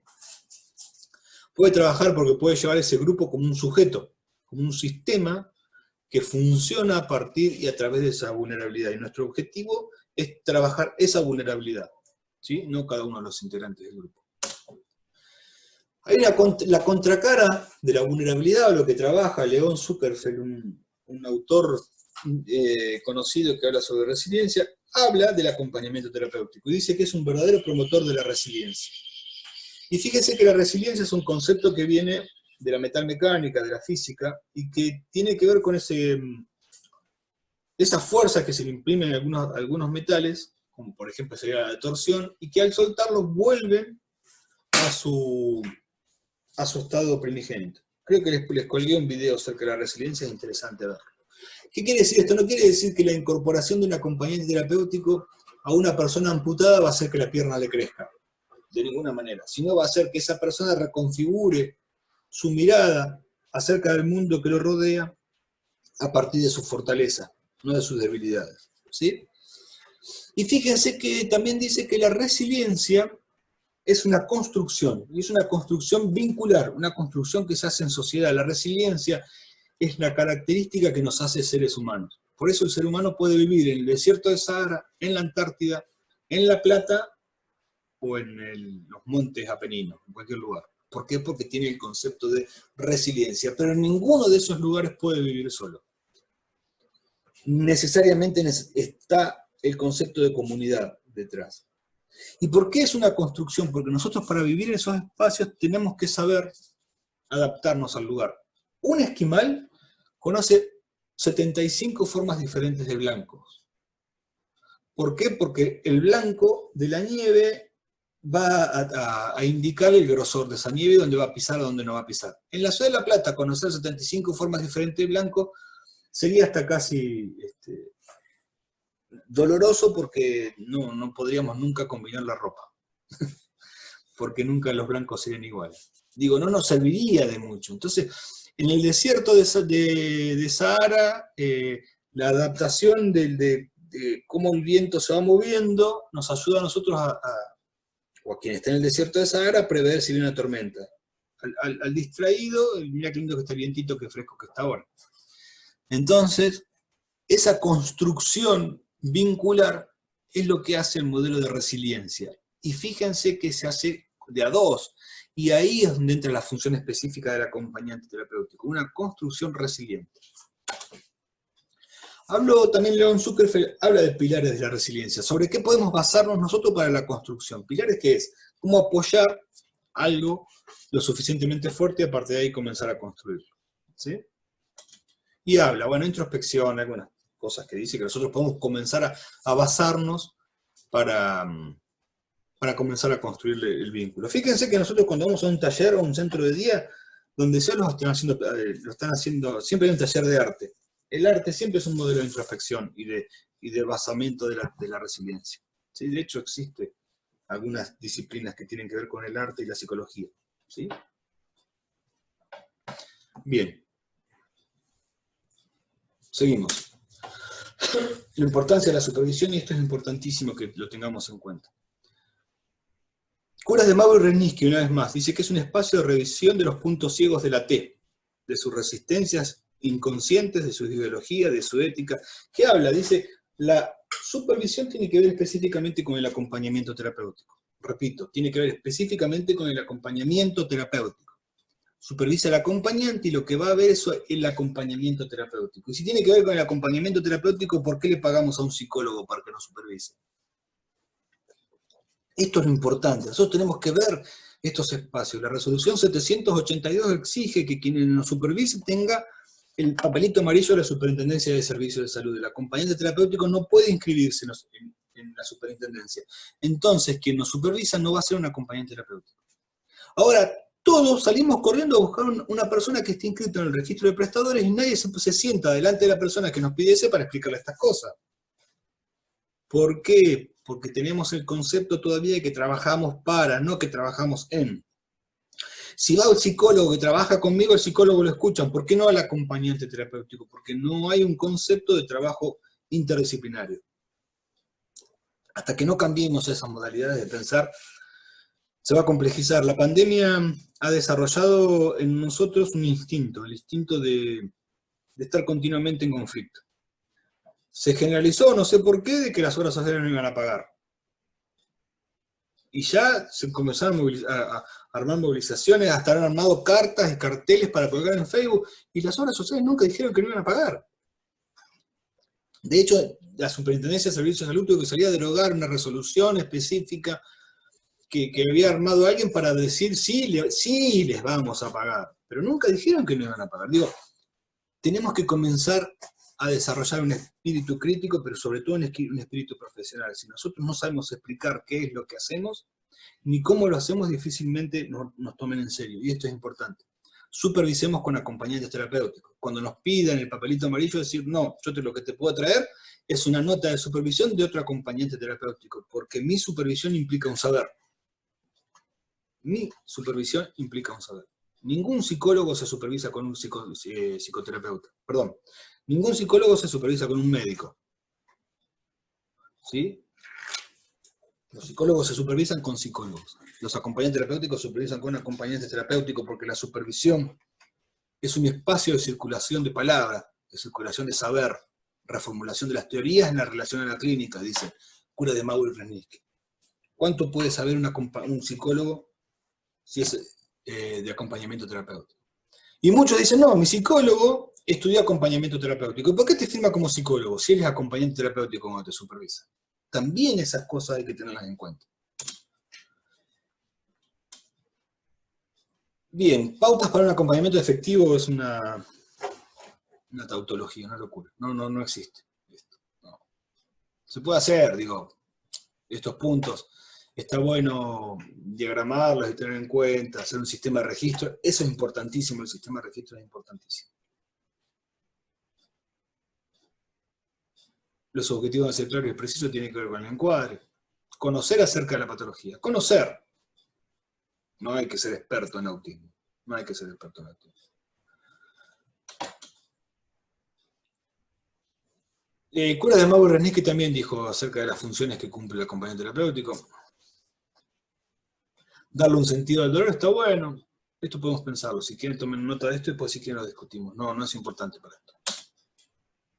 Puede trabajar porque puede llevar ese grupo como un sujeto, como un sistema que funciona a partir y a través de esa vulnerabilidad. Y nuestro objetivo es trabajar esa vulnerabilidad, ¿sí? No cada uno de los integrantes del grupo. Hay la contracara de la vulnerabilidad, o lo que trabaja Leon Zuckerfeld, un autor conocido que habla sobre resiliencia, habla del acompañamiento terapéutico y dice que es un verdadero promotor de la resiliencia. Y fíjense que la resiliencia es un concepto que viene de la metalmecánica, de la física, y que tiene que ver con esa fuerza que se le imprimen en algunos metales, como por ejemplo sería la torsión, y que al soltarlos vuelven a su estado primigénito. Creo que les colgué un video acerca de la resiliencia, es interesante verlo. ¿Qué quiere decir esto? No quiere decir que la incorporación de un acompañante terapéutico a una persona amputada va a hacer que la pierna le crezca, de ninguna manera, sino va a hacer que esa persona reconfigure su mirada acerca del mundo que lo rodea a partir de su fortaleza, no de sus debilidades, ¿sí? Y fíjense que también dice que la resiliencia es una construcción, y es una construcción vincular, una construcción que se hace en sociedad. La resiliencia es la característica que nos hace seres humanos. Por eso el ser humano puede vivir en el desierto de Sahara, en la Antártida, en La Plata o en los montes Apeninos, en cualquier lugar. ¿Por qué? Porque tiene el concepto de resiliencia, pero en ninguno de esos lugares puede vivir solo. Necesariamente está el concepto de comunidad detrás. ¿Y por qué es una construcción? Porque nosotros para vivir en esos espacios tenemos que saber adaptarnos al lugar. Un esquimal conoce 75 formas diferentes de blancos. ¿Por qué? Porque el blanco de la nieve va a indicar el grosor de esa nieve, dónde va a pisar o dónde no va a pisar. En la ciudad de La Plata, conocer 75 formas diferentes de blanco sería hasta casi doloroso, porque no podríamos nunca combinar la ropa. Porque nunca los blancos serían iguales. Digo, no nos serviría de mucho. Entonces, en el desierto de Sahara, la adaptación de cómo el viento se va moviendo nos ayuda a nosotros o a quien está en el desierto de Sahara, a prever si viene una tormenta. Al distraído, mira qué lindo que está el vientito, qué fresco que está ahora. Entonces, esa construcción vincular es lo que hace el modelo de resiliencia. Y fíjense que se hace de a dos, y ahí es donde entra la función específica del acompañante terapéutico, una construcción resiliente. También Leon Zuckerfeld habla de pilares de la resiliencia, sobre qué podemos basarnos nosotros para la construcción. Pilares, ¿qué es? Cómo apoyar algo lo suficientemente fuerte y a partir de ahí comenzar a construirlo. ¿Sí? Y habla, bueno, introspección, algunas cosas que dice que nosotros podemos comenzar a basarnos para comenzar a construir el vínculo. Fíjense que nosotros cuando vamos a un taller o un centro de día, donde sea lo están haciendo, siempre hay un taller de arte. El arte siempre es un modelo de introspección y de basamiento de la resiliencia. ¿Sí? De hecho, existen algunas disciplinas que tienen que ver con el arte y la psicología. ¿Sí? Bien. Seguimos. La importancia de la supervisión, y esto es importantísimo que lo tengamos en cuenta. Curas de Mauro Reniski, una vez más, dice que es un espacio de revisión de los puntos ciegos de la T, de sus resistencias inconscientes, de su ideología, de su ética. ¿Qué habla? Dice, la supervisión tiene que ver específicamente con el acompañamiento terapéutico. Repito, tiene que ver específicamente con el acompañamiento terapéutico. Supervisa al acompañante y lo que va a ver es el acompañamiento terapéutico. Y si tiene que ver con el acompañamiento terapéutico, ¿por qué le pagamos a un psicólogo para que nos supervise? Esto es lo importante. Nosotros tenemos que ver estos espacios. La resolución 782 exige que quien nos supervise tenga el papelito amarillo de la Superintendencia de Servicios de Salud. El acompañante terapéutico no puede inscribirse en la superintendencia. Entonces, quien nos supervisa no va a ser un acompañante terapéutico. Ahora, todos salimos corriendo a buscar una persona que esté inscrita en el registro de prestadores y nadie se sienta delante de la persona que nos pidiese para explicarle estas cosas. ¿Por qué? Porque tenemos el concepto todavía de que trabajamos para, no que trabajamos en. Si va el psicólogo que trabaja conmigo, el psicólogo lo escuchan. ¿Por qué no al acompañante terapéutico? Porque no hay un concepto de trabajo interdisciplinario. Hasta que no cambiemos esas modalidades de pensar, se va a complejizar. La pandemia ha desarrollado en nosotros un instinto, el instinto de estar continuamente en conflicto. Se generalizó, no sé por qué, de que las obras sociales no iban a pagar. Y ya se comenzaron a armar movilizaciones, hasta han armado cartas y carteles para colgar en Facebook, y las obras sociales nunca dijeron que no iban a pagar. De hecho, la Superintendencia de Servicios de Salud tuvo que salir a derogar una resolución específica que había armado alguien para decir sí les vamos a pagar, pero nunca dijeron que no iban a pagar. Digo, tenemos que comenzar a desarrollar un espíritu crítico, pero sobre todo un espíritu profesional. Si nosotros no sabemos explicar qué es lo que hacemos, ni cómo lo hacemos, difícilmente nos tomen en serio, y esto es importante. Supervisemos con acompañantes terapéuticos. Cuando nos pidan el papelito amarillo, decir, no, lo que te puedo traer es una nota de supervisión de otro acompañante terapéutico, porque mi supervisión implica un saber. Mi supervisión implica un saber. Ningún psicólogo se supervisa con un psicoterapeuta. Perdón. Ningún psicólogo se supervisa con un médico. ¿Sí? Los psicólogos se supervisan con psicólogos. Los acompañantes terapéuticos se supervisan con un acompañante terapéutico, porque la supervisión es un espacio de circulación de palabra, de circulación de saber. reformulación de las teorías en la relación a la clínica, dice Cura de Mauro y Resnick. ¿Cuánto puede saber un psicólogo si es de acompañamiento terapéutico? Y muchos dicen, no, mi psicólogo estudió acompañamiento terapéutico. ¿Y por qué te firma como psicólogo si eres acompañante terapéutico cuando te supervisa? También esas cosas hay que tenerlas en cuenta. Bien, pautas para un acompañamiento efectivo es una tautología, una locura. No existe esto. No. Se puede hacer, digo, estos puntos. Está bueno diagramarlos y tener en cuenta, hacer un sistema de registro. Eso es importantísimo, el sistema de registro es importantísimo. Los objetivos de ser claros y precisos tienen que ver con el encuadre. Conocer acerca de la patología. Conocer. No hay que ser experto en autismo. No hay que ser experto en autismo. Cura de Mauro Resnick también dijo acerca de las funciones que cumple el acompañante terapéutico. Darle un sentido al dolor está bueno. Esto podemos pensarlo. Si quieren tomen nota de esto y después si quieren lo discutimos. No es importante para esto.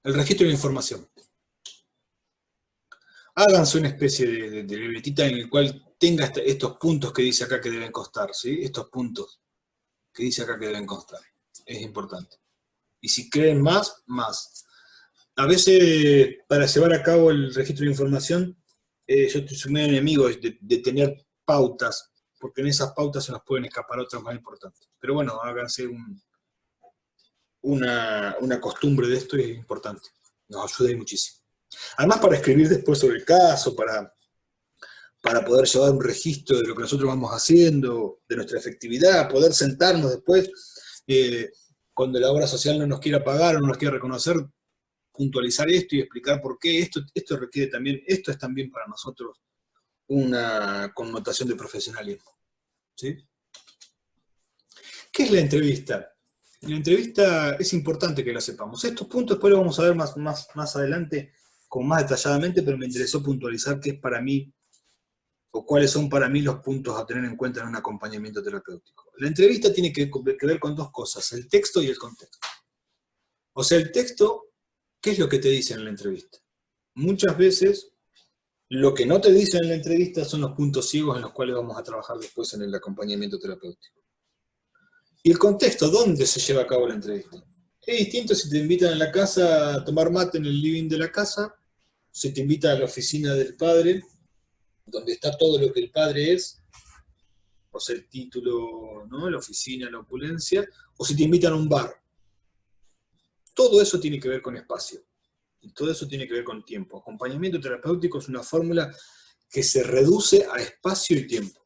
El registro de información. Háganse una especie de libretita en el cual tenga estos puntos que dice acá que deben constar, ¿sí? Estos puntos que dice acá que deben constar. Es importante. Y si creen más. A veces, para llevar a cabo el registro de información, yo soy medio enemigo de tener pautas, porque en esas pautas se nos pueden escapar otras más importantes. Pero bueno, háganse una costumbre de esto y es importante. Nos ayuda muchísimo. Además, para escribir después sobre el caso, para poder llevar un registro de lo que nosotros vamos haciendo, de nuestra efectividad, poder sentarnos después, cuando la obra social no nos quiera pagar o no nos quiera reconocer, puntualizar esto y explicar por qué esto requiere también, esto es también para nosotros una connotación de profesionalismo. ¿Sí? ¿Qué es la entrevista? La entrevista es importante que la sepamos. Estos puntos después los vamos a ver más adelante, con más detalladamente, pero me interesó puntualizar qué es para mí, o cuáles son para mí los puntos a tener en cuenta en un acompañamiento terapéutico. La entrevista tiene que ver con dos cosas, el texto y el contexto. O sea, el texto, ¿qué es lo que te dicen en la entrevista? Muchas veces, lo que no te dicen en la entrevista son los puntos ciegos en los cuales vamos a trabajar después en el acompañamiento terapéutico. Y el contexto, ¿dónde se lleva a cabo la entrevista? Es distinto si te invitan a la casa a tomar mate en el living de la casa, si te invitan a la oficina del padre, donde está todo lo que el padre es, o sea, el título, ¿no? La oficina, la opulencia, o si te invitan a un bar. Todo eso tiene que ver con espacio, y todo eso tiene que ver con tiempo. Acompañamiento terapéutico es una fórmula que se reduce a espacio y tiempo.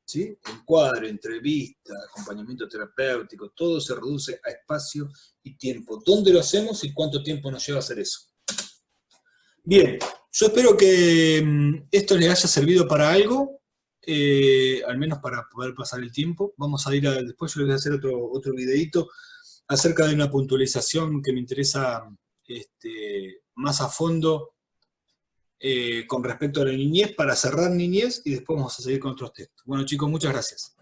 ¿Sí? Encuadre, entrevista, acompañamiento terapéutico, todo se reduce a espacio y tiempo. ¿Dónde lo hacemos y cuánto tiempo nos lleva a hacer eso? Bien, yo espero que esto les haya servido para algo, al menos para poder pasar el tiempo. Vamos a ir después yo les voy a hacer otro videito acerca de una puntualización que me interesa más a fondo con respecto a la niñez, para cerrar niñez, y después vamos a seguir con otros textos. Bueno chicos, muchas gracias.